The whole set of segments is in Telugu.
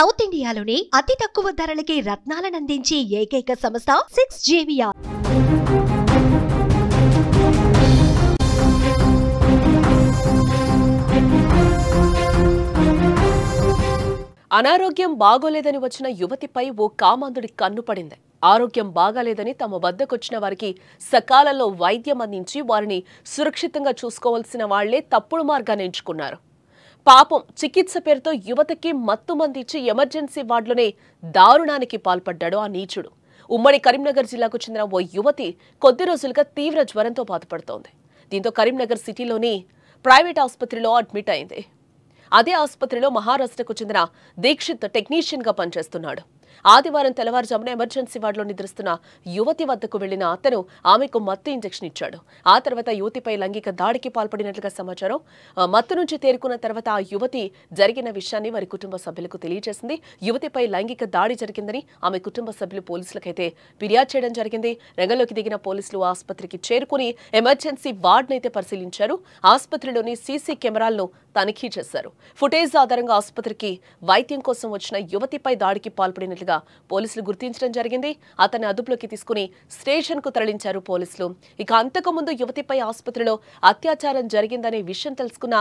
సౌత్ ఇండియాలోని అతి తక్కువ ధరలకి రత్నాలను అందించే ఏకైక సంస్థ 6JVR. అనారోగ్యం బాగోలేదని వచ్చిన యువతిపై ఓ కామాంధుడి కన్ను పడింది. ఆరోగ్యం బాగాలేదని తమ వద్దకొచ్చిన వారికి సకాలంలో వైద్యం అందించి వారిని సురక్షితంగా చూసుకోవాల్సిన వాళ్లే తప్పుడు మార్గాన్ని ఎంచుకున్నారు. పాపం చికిత్స పేరుతో యువతకి మత్తు మందించి ఎమర్జెన్సీ వార్డులోనే దారుణానికి పాల్పడ్డాడు ఆ నీచుడు. ఉమ్మడి కరీంనగర్ జిల్లాకు చెందిన ఓ యువతి కొద్ది రోజులుగా తీవ్ర జ్వరంతో బాధపడుతోంది. దీంతో కరీంనగర్ సిటీలోని ప్రైవేట్ ఆసుపత్రిలో అడ్మిట్ అయింది. అదే ఆసుపత్రిలో మహారాష్ట్రకు చెందిన దీక్షిత్ టెక్నీషియన్ గా పనిచేస్తున్నాడు. ఆదివారం తెల్లవారుజామున ఎమర్జెన్సీ వార్డులో నిద్రిస్తున్న యువతి వద్దకు వెళ్లిన అతను ఆమెకు మత్తు ఇంజెక్షన్ ఇచ్చాడు. ఆ తర్వాత యువతిపై లైంగిక దాడికి పాల్పడినట్లుగా సమాచారం. మత్తు నుంచి తేరుకున్న తర్వాత ఆ యువతి జరిగిన విషయాన్ని వారి కుటుంబ సభ్యులకు తెలియజేసింది. యువతిపై లైంగిక దాడి జరిగిందని ఆమె కుటుంబ సభ్యులు పోలీసులకైతే ఫిర్యాదు చేయడం జరిగింది. రంగంలోకి దిగిన పోలీసులు ఆసుపత్రికి చేరుకుని ఎమర్జెన్సీ వార్డునైతే పరిశీలించారు. ఆసుపత్రిలోని సీసీ కెమెరాలను తనిఖీ చేశారు. ఫుటేజ్ ఆధారంగా ఆసుపత్రికి వైద్యం కోసం వచ్చిన యువతిపై దాడికి పాల్పడినట్లుగా పోలీసులు గుర్తించడం జరిగింది. అతన్ని అదుపులోకి తీసుకుని స్టేషన్ కు తరలించారు పోలీసులు. ఇక అంతకుముందు యువతిపై ఆసుపత్రిలో అత్యాచారం జరిగిందనే విషయం తెలుసుకున్న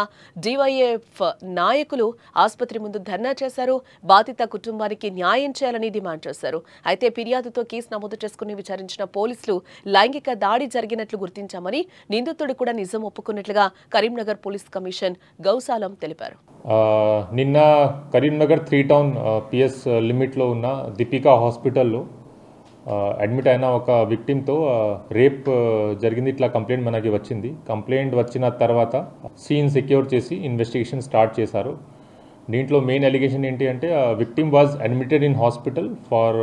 డివైఎఫ్ నాయకులు ఆసుపత్రి ముందు ధర్నా చేశారు. బాధిత కుటుంబానికి న్యాయం చేయాలని డిమాండ్ చేశారు. అయితే ఫిర్యాదుతో కేసు నమోదు చేసుకుని విచారించిన పోలీసులు లైంగిక దాడి జరిగినట్లు గుర్తించామని, నిందితుడు కూడా నిజం ఒప్పుకున్నట్లుగా కరీంనగర్ పోలీస్ కమిషన్ గౌసాలం తెలిపారు. నిన్న కరీంనగర్ 3 టౌన్ పిఎస్ లిమిట్లో ఉన్న దీపికా హాస్పిటల్లో అడ్మిట్ అయిన ఒక విక్టిమ్తో రేప్ జరిగింది. ఇట్లా కంప్లైంట్ మనకి వచ్చింది. కంప్లైంట్ వచ్చిన తర్వాత సీన్ సెక్యూర్ చేసి ఇన్వెస్టిగేషన్ స్టార్ట్ చేశారు. దీంట్లో మెయిన్ అలిగేషన్ ఏంటి అంటే victim was admitted in hospital for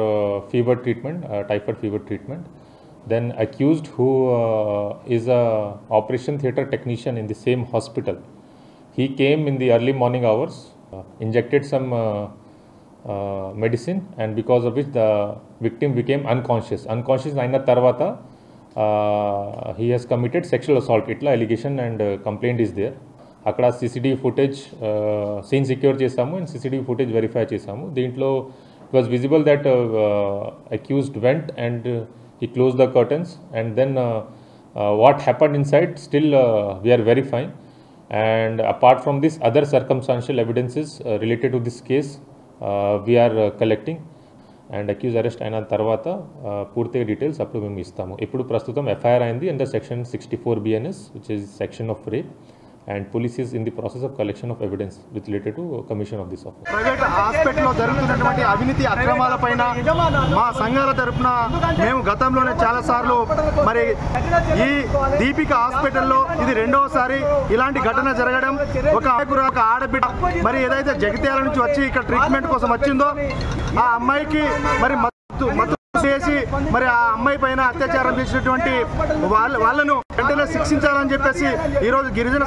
fever treatment, typhoid fever treatment. Then accused, who is a operation theatre technician in the same hospital, he came in the early morning hours, injected some medicine, and because of which the victim became unconscious aina tarvata he has committed sexual assault. Itla allegation and complaint is there. Akkada CCTV footage scene secure chesamu and CCTV footage verify chesamu. Deentlo it was visible that accused went and he closed the curtains, and then what happened inside still we are verifying. And apart from this, other circumstantial evidences related to this case we are collecting. And accused arrest అయిన తర్వాత పూర్తి డీటెయిల్స్ అప్పుడు మేము ఇస్తాము. ఇప్పుడు ప్రస్తుతం ఎఫ్ఐఆర్ అయింది under section 64 BNS, which is section of rape, and police is in the process of collection of evidence with related to commission of this offense. Private హాస్పిటల్లో జరుగుతున్నటువంటి అవినీతి అక్రమాలపైన మా సంఘాల తరపున మేము గతంలోనే చాలా సార్లు మరి ఈ దీపిక హాస్పిటల్లో ఇది రెండవసారి ఇలాంటి ఘటన జరగడం. ఒక ఆడబిడ్డ మరి ఏదైతే జగిత్యాల నుంచి వచ్చి ఇక్కడ ట్రీట్మెంట్ కోసం వచ్చిందో ఆ అమ్మాయికి మరి మత్తు చేసి మరి ఆ అమ్మాయి పైన అత్యాచారం చేసినటువంటి వాళ్ళను వెంటనే శిక్షించాలని చెప్పేసి ఈరోజు గిరిజన